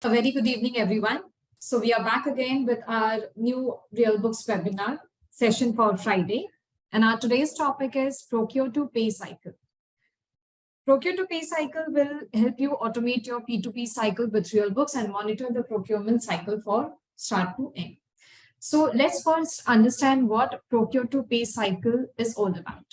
A very good evening, everyone. So we are back again with our new RealBooks webinar session for Friday. And our today's topic is Procure to Pay cycle. Procure to Pay cycle will help you automate your P2P cycle with RealBooks and monitor the procurement cycle for start to end. So let's first understand what Procure to Pay cycle is all about.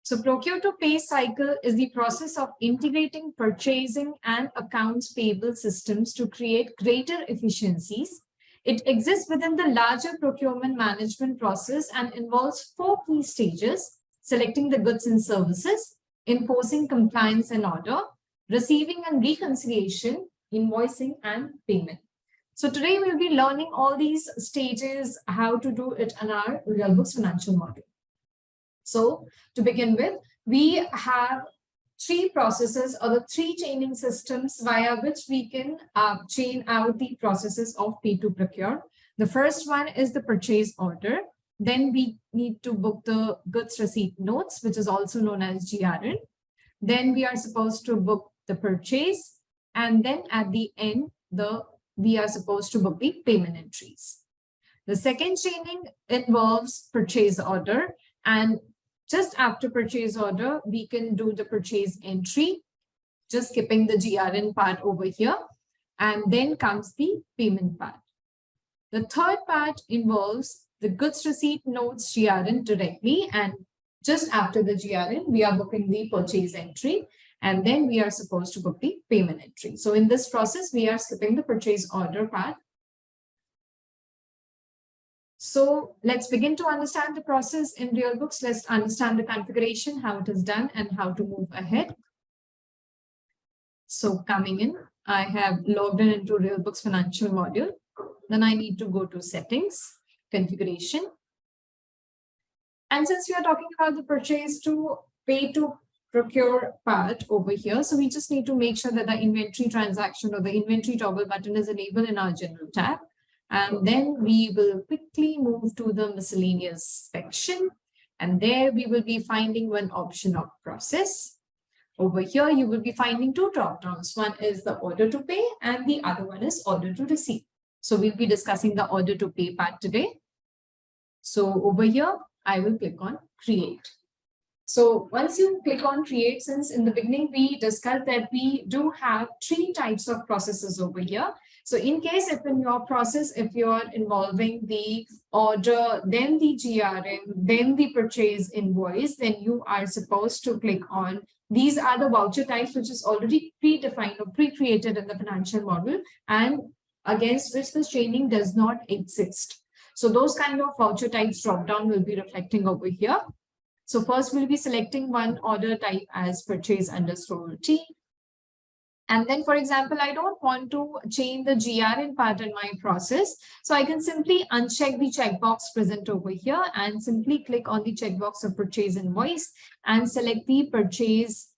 So Procure to Pay cycle is the process of integrating purchasing and accounts payable systems to create greater efficiencies. It exists within the larger procurement management process and involves 4 key stages: selecting the goods and services, enforcing compliance and order, receiving and reconciliation, invoicing, and payment. So today we'll be learning all these stages, how to do it in our RealBooks financial model. So to begin with, we have 3 processes or the 3 chaining systems via which we can chain out the processes of P2 procure. The first one is the purchase order. Then we need to book the goods receipt notes, which is also known as GRN. Then we are supposed to book the purchase. And then at the end, we are supposed to book the payment entries. The second chaining involves purchase order, and just after purchase order, we can do the purchase entry, just skipping the GRN part over here. And then comes the payment part. The third part involves the goods receipt notes GRN directly. And just after the GRN, we are booking the purchase entry. And then we are supposed to book the payment entry. So in this process, we are skipping the purchase order part. So let's begin to understand the process in RealBooks. Let's understand the configuration, how it is done, and how to move ahead. So coming in, I have logged in into RealBooks financial module. Then I need to go to settings, configuration. And since we are talking about the purchase to pay to procure part over here, so we just need to make sure that the inventory transaction or the inventory toggle button is enabled in our general tab. And then we will quickly move to the miscellaneous section. And there we will be finding one option of process. Over here, you will be finding 2 drop-downs. One is the order to pay and the other one is order to receive. So we'll be discussing the order to pay part today. So over here, I will click on create. So once you click on create, since in the beginning we discussed that we do have 3 types of processes over here. So in case if in your process, if you're involving the order, then the GRN, then the purchase invoice, then you are supposed to click on these are the voucher types, which is already predefined or pre-created in the financial model and against which the chaining does not exist. So those kind of voucher types drop down will be reflecting over here. So first we'll be selecting one order type as purchase underscore T. And then, for example, I don't want to change the GRN part in my process. So I can simply uncheck the checkbox present over here and simply click on the checkbox of purchase invoice and select the purchase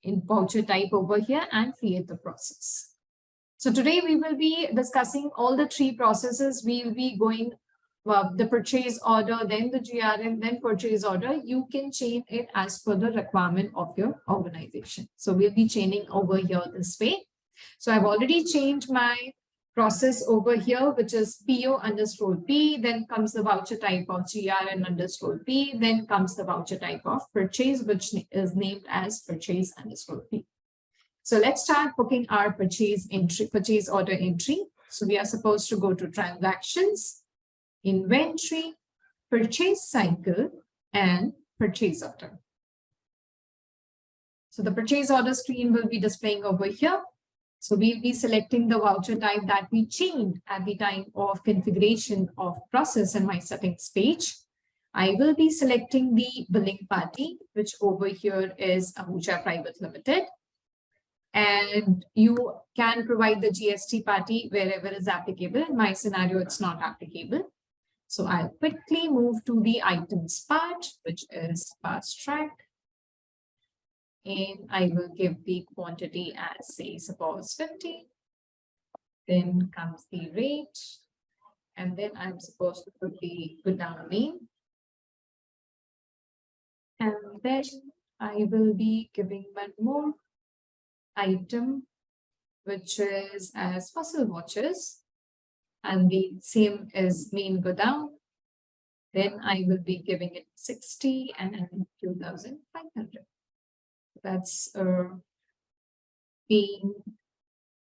in voucher type over here and create the process. So today we will be discussing all the 3 processes. We will be going the purchase order, then the GRN, then purchase order. You can chain it as per the requirement of your organization. So we'll be chaining over here this way. So I've already changed my process over here, which is PO underscore P. Then comes the voucher type of GRN underscore P. Then comes the voucher type of purchase, which is named as purchase underscore P. So let's start booking our purchase order entry. So we are supposed to go to transactions, inventory, purchase cycle, and purchase order. So the purchase order screen will be displaying over here. So we'll be selecting the voucher type that we chained at the time of configuration of process in my settings page. I will be selecting the billing party, which over here is Ahuja Private Limited. And you can provide the GST party wherever is applicable. In my scenario, it's not applicable. So I'll quickly move to the items part, which is fast track. And I will give the quantity as, say, suppose 50. Then comes the rate. And then I'm supposed to put the good down name. And then I will be giving one more item which is as fossil watches, and the same is main go down, then I will be giving it 60 and 2,500. That's being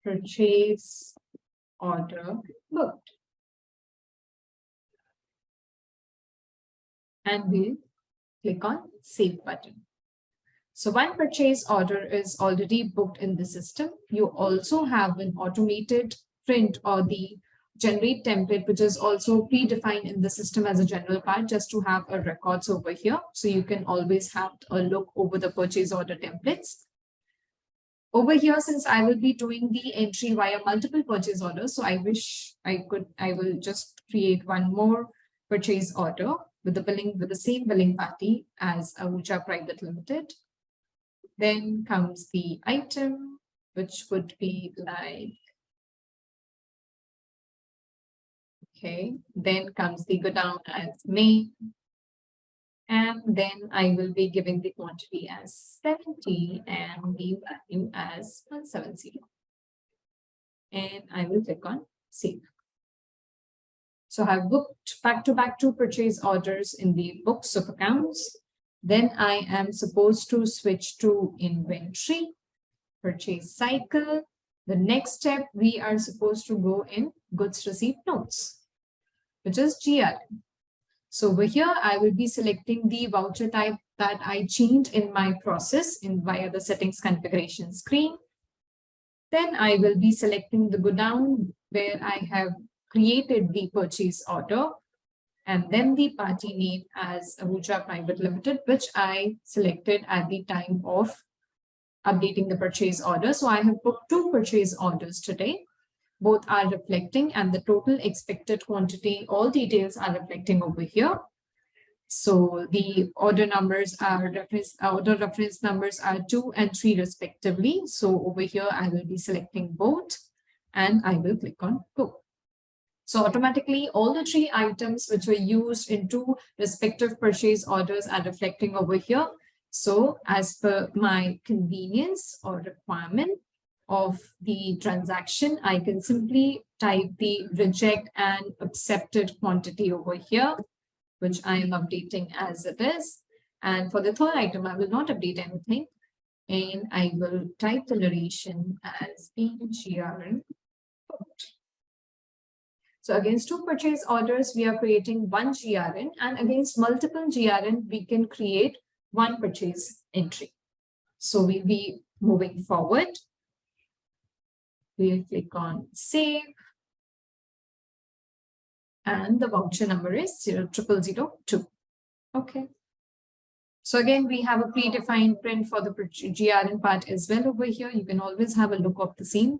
purchase order booked. And we'll click on Save button. So one purchase order is already booked in the system. You also have an automated print or the generate template, which is also predefined in the system as a general part, just to have a records over here. So you can always have a look over the purchase order templates. Over here, since I will be doing the entry via multiple purchase orders, so I will just create one more purchase order with the same billing party as Ahuja Private Limited. Then comes the item, which would be like, okay, then comes the go down as main. And then I will be giving the quantity as 70 and the value as 170. And I will click on Save. So I've booked back-to-back 2 purchase orders in the books of accounts. Then I am supposed to switch to inventory, purchase cycle. The next step, we are supposed to go in goods received notes, which is GRN. So over here, I will be selecting the voucher type that I changed in my process via the settings configuration screen. Then I will be selecting the go down where I have created the purchase order, and then the party name as Ahuja Private Limited, which I selected at the time of updating the purchase order. So I have booked 2 purchase orders today. Both are reflecting, and the total expected quantity, all details are reflecting over here. So the order numbers are order reference numbers are 2 and 3 respectively. So over here, I will be selecting both and I will click on Go. So automatically all the 3 items which were used in 2 respective purchase orders are reflecting over here. So as per my convenience or requirement of the transaction, I can simply type the reject and accepted quantity over here, which I am updating as it is. And for the third item, I will not update anything. And I will type the duration as being GRN. So against 2 purchase orders, we are creating 1 GRN, and against multiple GRN, we can create 1 purchase entry. So we'll be moving forward. We'll click on Save. And the voucher number is 00002. Okay. So again, we have a predefined print for the GRN part as well over here. You can always have a look of the same.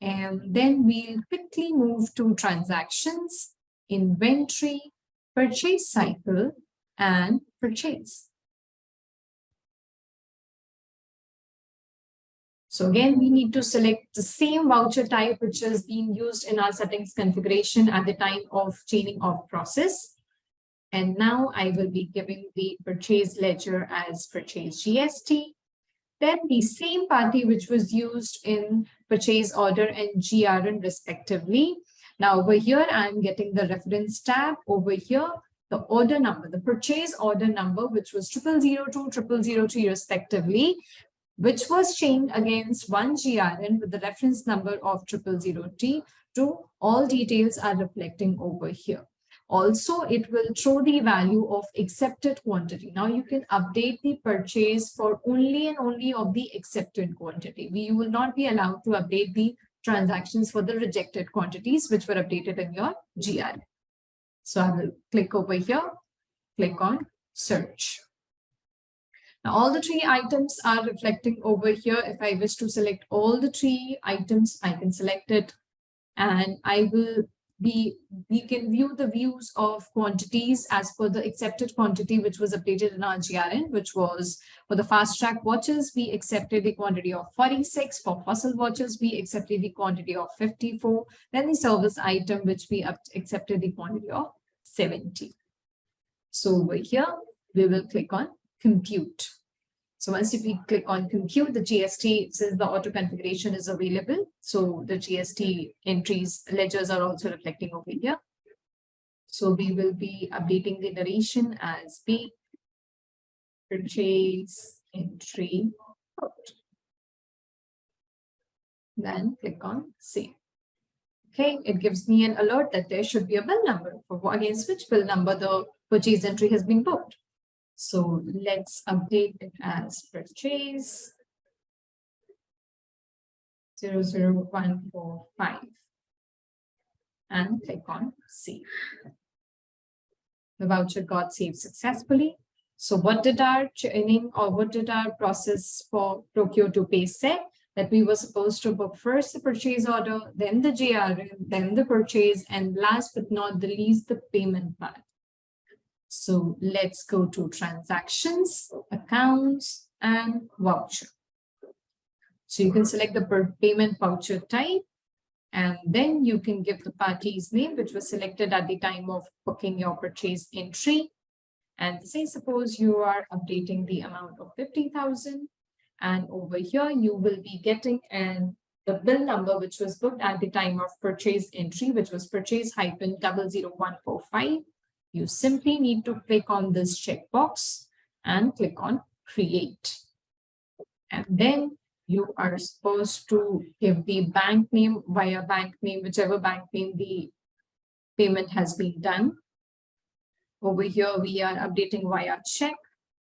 And then we'll quickly move to transactions, inventory, purchase cycle, and purchase. So again, we need to select the same voucher type which is being used in our settings configuration at the time of chaining of process. And now I will be giving the purchase ledger as purchase GST. Then the same party which was used in purchase order and GRN respectively. Now over here, I'm getting the reference tab. Over here, the order number, the purchase order number, which was 0002, 0003 respectively, which was chained against 1 GRN with the reference number of 000T. All details are reflecting over here. Also, it will show the value of accepted quantity. Now you can update the purchase for only and only of the accepted quantity. You will not be allowed to update the transactions for the rejected quantities which were updated in your GRN. So I will click over here, click on search. Now all the 3 items are reflecting over here. If I wish to select all the 3 items, I can select it, and we can view the views of quantities as per the accepted quantity which was updated in our GRN, which was for the fast track watches, we accepted the quantity of 46. For fossil watches, we accepted the quantity of 54. Then the service item, which we accepted the quantity of 70. So over here, we will click on compute. So once we click on compute, the GST, since the auto configuration is available, so the GST entries ledgers are also reflecting over here. So we will be updating the narration as B, purchase entry booked. Then click on save. Okay, it gives me an alert that there should be a bill number for against which bill number the purchase entry has been booked. So let's update it as purchase 00145 and click on save. The voucher got saved successfully. So what did our training or what did our process for Procure to Pay say? That we were supposed to book first the purchase order, then the GRN, then the purchase, and last but not the least, the payment part. So let's go to transactions, accounts, and voucher. So you can select the payment voucher type, and then you can give the party's name, which was selected at the time of booking your purchase entry. And say, suppose you are updating the amount of 50,000, and over here you will be getting the bill number, which was booked at the time of purchase entry, which was purchase-00145. You simply need to click on this checkbox and click on create. And then you are supposed to give the bank name via bank name, whichever bank name the payment has been done. Over here, we are updating via check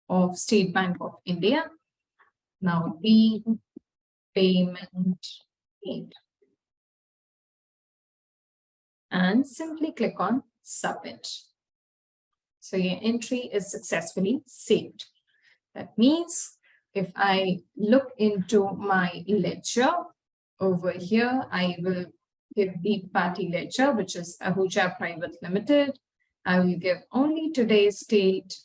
of State Bank of India. Now, the payment made. And simply click on submit. So your entry is successfully saved. That means if I look into my ledger over here, I will give the party ledger, which is Ahuja Private Limited. I will give only today's date.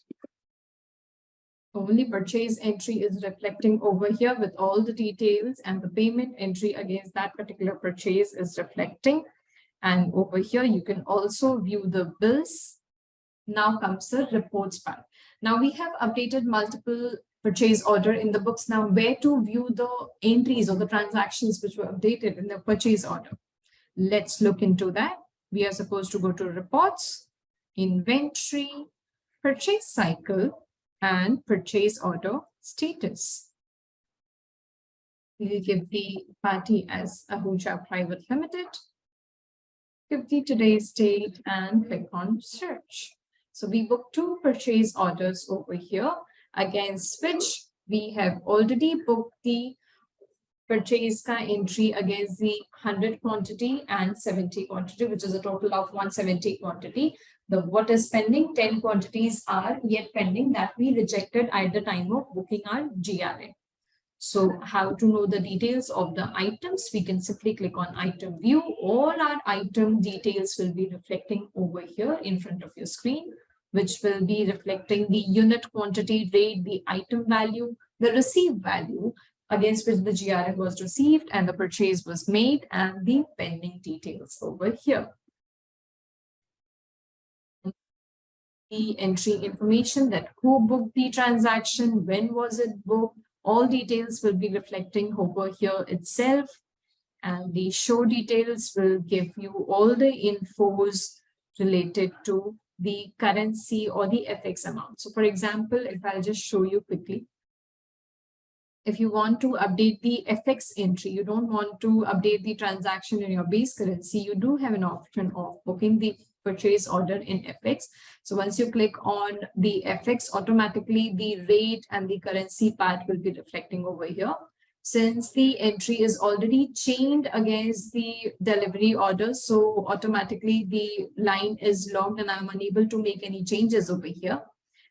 Only purchase entry is reflecting over here with all the details, and the payment entry against that particular purchase is reflecting. And over here, you can also view the bills. Now comes the reports part. Now we have updated multiple purchase order in the books. Now where to view the entries or the transactions which were updated in the purchase order? Let's look into that. We are supposed to go to reports, inventory, purchase cycle, and purchase order status. We will give the party as Ahuja Private Limited. Give the today's date and click on search. So we booked 2 purchase orders over here, against which we have already booked the purchase entry against the 100 quantity and 70 quantity, which is a total of 170 quantity. What is pending, 10 quantities are yet pending that we rejected at the time of booking our GRN. So how to know the details of the items? We can simply click on item view. All our item details will be reflecting over here in front of your screen, which will be reflecting the unit quantity rate, the item value, the received value against which the GRN was received and the purchase was made, and the pending details over here. The entry information, that who booked the transaction, when was it booked, all details will be reflecting over here itself. And the show details will give you all the infos related to the currency or the FX amount. So for example, if I'll just show you quickly, if you want to update the FX entry, you don't want to update the transaction in your base currency, you do have an option of booking the purchase order in FX. So once you click on the FX, automatically the rate and the currency part will be reflecting over here. Since the entry is already chained against the delivery order, so automatically the line is logged and I'm unable to make any changes over here.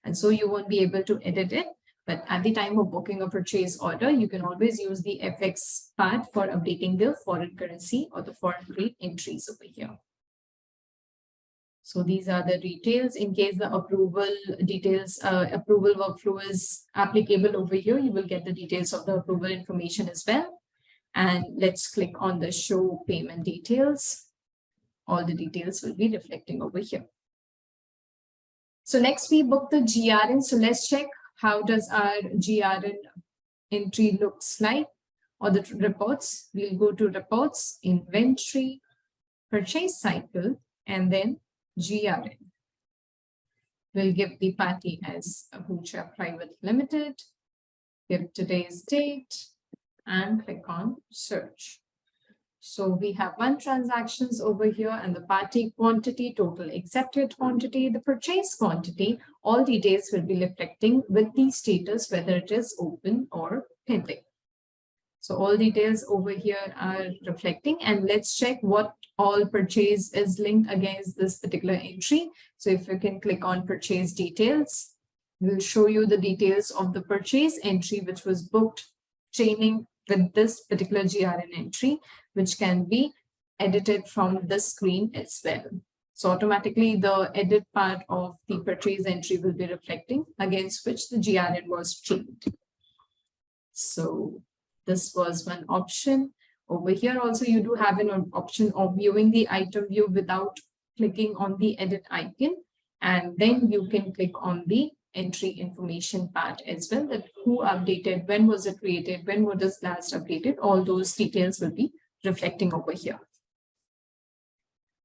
And so you won't be able to edit it. But at the time of booking a purchase order, you can always use the FX part for updating the foreign currency or the foreign rate entries over here. So these are the details. In case the approval details, approval workflow is applicable over here, you will get the details of the approval information as well. And let's click on the show payment details. All the details will be reflecting over here. So next we book the GRN. So let's check how does our GRN entry looks like, or the reports? We'll go to reports, inventory, purchase cycle, and then GRN. We'll give the party as Abuja Private Limited, give today's date, and click on search. So we have one transactions over here, and the party quantity, total accepted quantity, the purchase quantity, all details will be reflecting with the status, whether it is open or pending. So all details over here are reflecting, and let's check what all purchase is linked against this particular entry. So if you can click on purchase details, we'll show you the details of the purchase entry, which was booked chaining with this particular GRN entry, which can be edited from this screen as well. So automatically the edit part of the purchase entry will be reflecting against which the GRN was chained. So this was one option. Over here also you do have an option of viewing the item view without clicking on the edit icon, and then you can click on the entry information part as well, that who updated, when was it created, when was it last updated, all those details will be reflecting over here.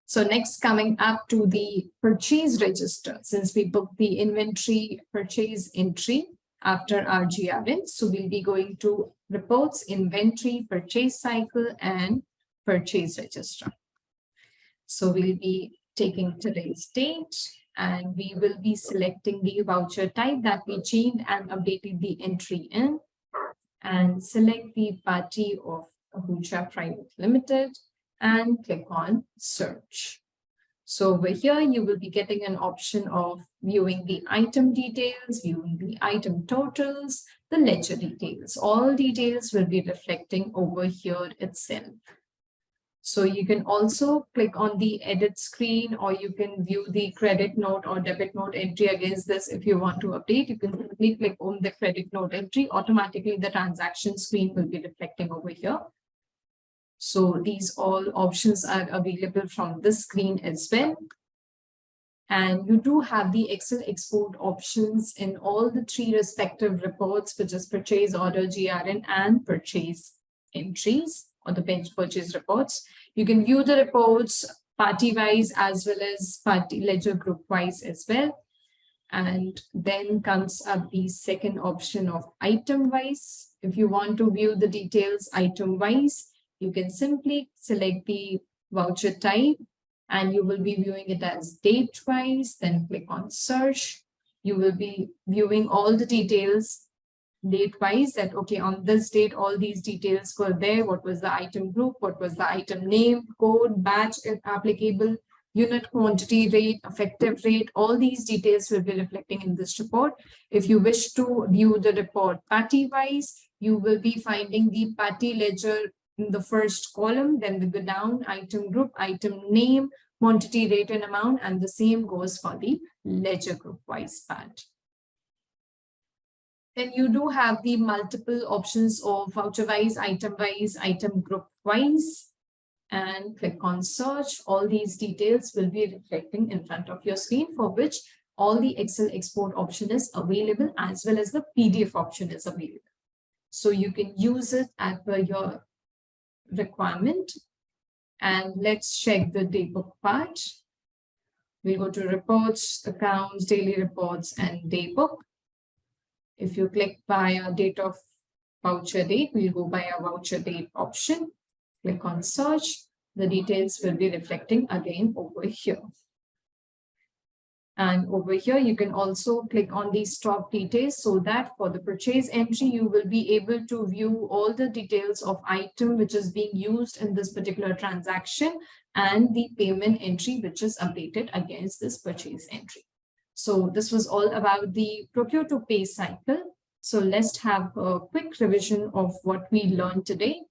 So next, coming up to the purchase register, since we booked the inventory purchase entry after our GRN, so we'll be going to reports, inventory, purchase cycle, and purchase register. So we'll be taking today's date, and we will be selecting the voucher type that we changed and updated the entry in, and select the party of Abuja Private Limited and click on search. So over here, you will be getting an option of viewing the item details, viewing the item totals, the ledger details. All details will be reflecting over here itself. So you can also click on the edit screen, or you can view the credit note or debit note entry against this. If you want to update, you can simply click on the credit note entry. Automatically, the transaction screen will be reflecting over here. So these all options are available from this screen as well. And you do have the Excel export options in all the three respective reports, which is purchase order, GRN, and purchase entries, or the bench purchase reports. You can view the reports party-wise as well as party ledger group-wise as well. And then comes up the second option of item-wise. If you want to view the details item-wise, you can simply select the voucher type, and you will be viewing it as date-wise. Then click on search. You will be viewing all the details date-wise, that okay, on this date, all these details were there. What was the item group? What was the item name, code, batch, if applicable, unit quantity rate, effective rate? All these details will be reflecting in this report. If you wish to view the report party-wise, you will be finding the party ledger in the first column, then we go down, item group, item name, quantity rate and amount, and the same goes for the ledger group-wise part. Then you do have the multiple options of voucher-wise, item-wise, item group-wise, and click on search. All these details will be reflecting in front of your screen, for which all the Excel export option is available, as well as the PDF option is available. So you can use it as per your requirement. And let's check the daybook part. We go to reports, accounts, daily reports, and daybook. If you click by a date of voucher date, we'll go by a voucher date option. Click on search. The details will be reflecting again over here. And over here, you can also click on the stock details, so that for the purchase entry, you will be able to view all the details of item which is being used in this particular transaction, and the payment entry which is updated against this purchase entry. So this was all about the procure to pay cycle. So let's have a quick revision of what we learned today.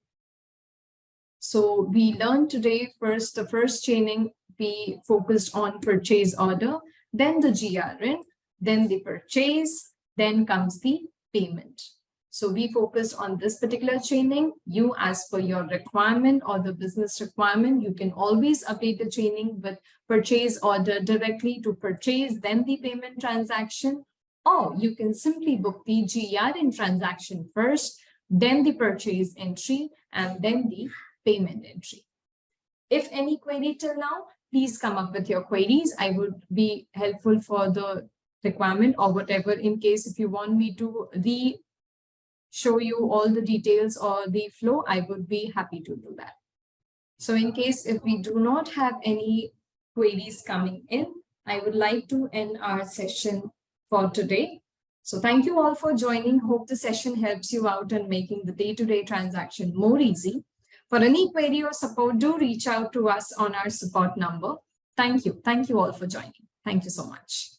So we learned today first, the first chaining, we focused on purchase order, then the GRN, then the purchase, then comes the payment. So we focused on this particular chaining. You, as per your requirement or the business requirement, you can always update the chaining with purchase order directly to purchase, then the payment transaction, Or you can simply book the GERN transaction first, then the purchase entry, and then the payment entry. If any query till now, please come up with your queries. I would be helpful for the requirement or whatever. In case if you want me to show you all the details or the flow, I would be happy to do that. So in case if we do not have any queries coming in, I would like to end our session for today. So thank you all for joining. Hope the session helps you out in making the day-to-day transaction more easy. For any query or support, do reach out to us on our support number. Thank you. Thank you all for joining. Thank you so much.